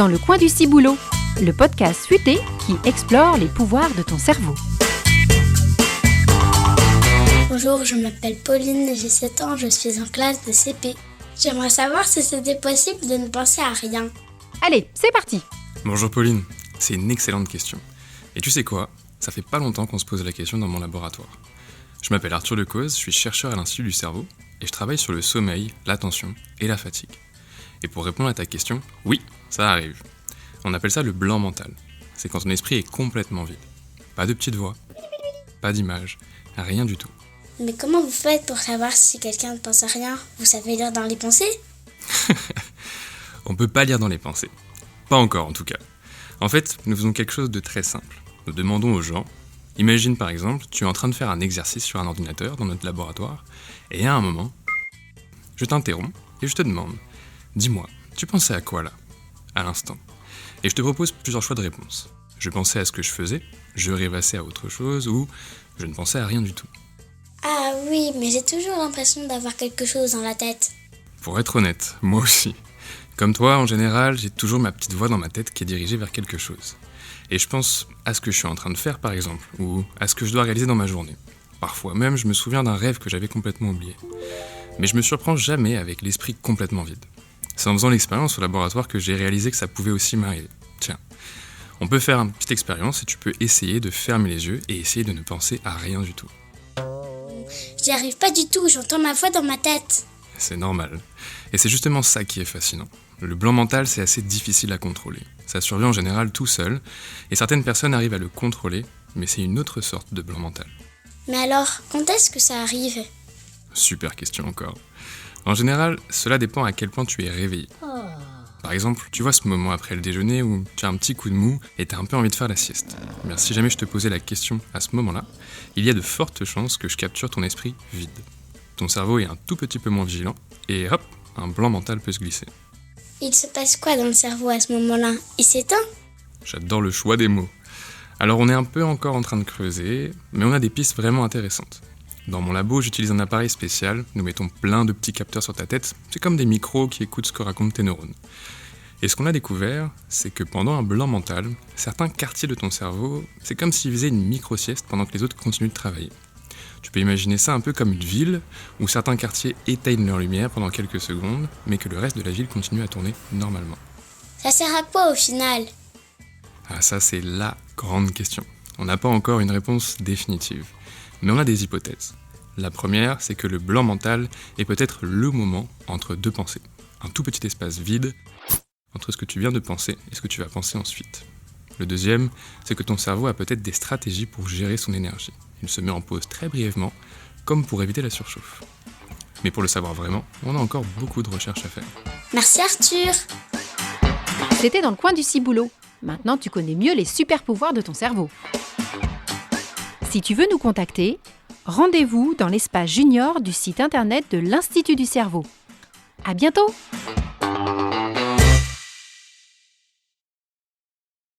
dans le coin du ciboulot, le podcast futé qui explore les pouvoirs de ton cerveau. Bonjour, je m'appelle Pauline, j'ai 7 ans, je suis en classe de CP. J'aimerais savoir si c'était possible de ne penser à rien. Allez, c'est parti! Bonjour Pauline, c'est une excellente question. Et tu sais quoi? Ça fait pas longtemps qu'on se pose la question dans mon laboratoire. Je m'appelle Arthur Decauze, je suis chercheur à l'Institut du cerveau et je travaille sur le sommeil, l'attention et la fatigue. Et pour répondre à ta question, oui, ça arrive. On appelle ça le blanc mental. C'est quand ton esprit est complètement vide. Pas de petite voix, pas d'image, rien du tout. Mais comment vous faites pour savoir si quelqu'un ne pense à rien? Vous savez lire dans les pensées? On peut pas lire dans les pensées. Pas encore en tout cas. En fait, nous faisons quelque chose de très simple. Nous demandons aux gens, imagine par exemple, tu es en train de faire un exercice sur un ordinateur dans notre laboratoire, et à un moment, je t'interromps et je te demande, dis-moi, tu pensais à quoi là, à l'instant? Et je te propose plusieurs choix de réponse. Je pensais à ce que je faisais, je rêvassais à autre chose, ou je ne pensais à rien du tout. Ah oui, mais j'ai toujours l'impression d'avoir quelque chose dans la tête. Pour être honnête, moi aussi. Comme toi, en général, j'ai toujours ma petite voix dans ma tête qui est dirigée vers quelque chose. Et je pense à ce que je suis en train de faire, par exemple, ou à ce que je dois réaliser dans ma journée. Parfois même, je me souviens d'un rêve que j'avais complètement oublié. Mais je me surprends jamais avec l'esprit complètement vide. C'est en faisant l'expérience au laboratoire que j'ai réalisé que ça pouvait aussi m'arriver. Tiens, on peut faire une petite expérience et tu peux essayer de fermer les yeux et essayer de ne penser à rien du tout. J'y arrive pas du tout, j'entends ma voix dans ma tête. C'est normal. Et c'est justement ça qui est fascinant. Le blanc mental, c'est assez difficile à contrôler. Ça survient en général tout seul, et certaines personnes arrivent à le contrôler, mais c'est une autre sorte de blanc mental. Mais alors, quand est-ce que ça arrive? Super question encore. En général, cela dépend à quel point tu es réveillé. Par exemple, tu vois ce moment après le déjeuner où tu as un petit coup de mou et tu as un peu envie de faire la sieste. Mais si jamais je te posais la question à ce moment-là, il y a de fortes chances que je capture ton esprit vide. Ton cerveau est un tout petit peu moins vigilant et hop, un blanc mental peut se glisser. Il se passe quoi dans le cerveau à ce moment-là? Il s'éteint? J'adore le choix des mots. Alors on est un peu encore en train de creuser, mais on a des pistes vraiment intéressantes. Dans mon labo, j'utilise un appareil spécial, nous mettons plein de petits capteurs sur ta tête, c'est comme des micros qui écoutent ce que racontent tes neurones. Et ce qu'on a découvert, c'est que pendant un blanc mental, certains quartiers de ton cerveau, c'est comme s'ils faisaient une micro-sieste pendant que les autres continuent de travailler. Tu peux imaginer ça un peu comme une ville, où certains quartiers éteignent leur lumière pendant quelques secondes, mais que le reste de la ville continue à tourner normalement. Ça sert à quoi au final? Ah ça c'est la grande question. On n'a pas encore une réponse définitive, mais on a des hypothèses. La première, c'est que le blanc mental est peut-être le moment entre deux pensées. Un tout petit espace vide entre ce que tu viens de penser et ce que tu vas penser ensuite. Le deuxième, c'est que ton cerveau a peut-être des stratégies pour gérer son énergie. Il se met en pause très brièvement, comme pour éviter la surchauffe. Mais pour le savoir vraiment, on a encore beaucoup de recherches à faire. Merci Arthur. C'était dans le coin du ciboulot. Maintenant, tu connais mieux les super pouvoirs de ton cerveau. Si tu veux nous contacter, rendez-vous dans l'espace junior du site internet de l'Institut du cerveau. À bientôt!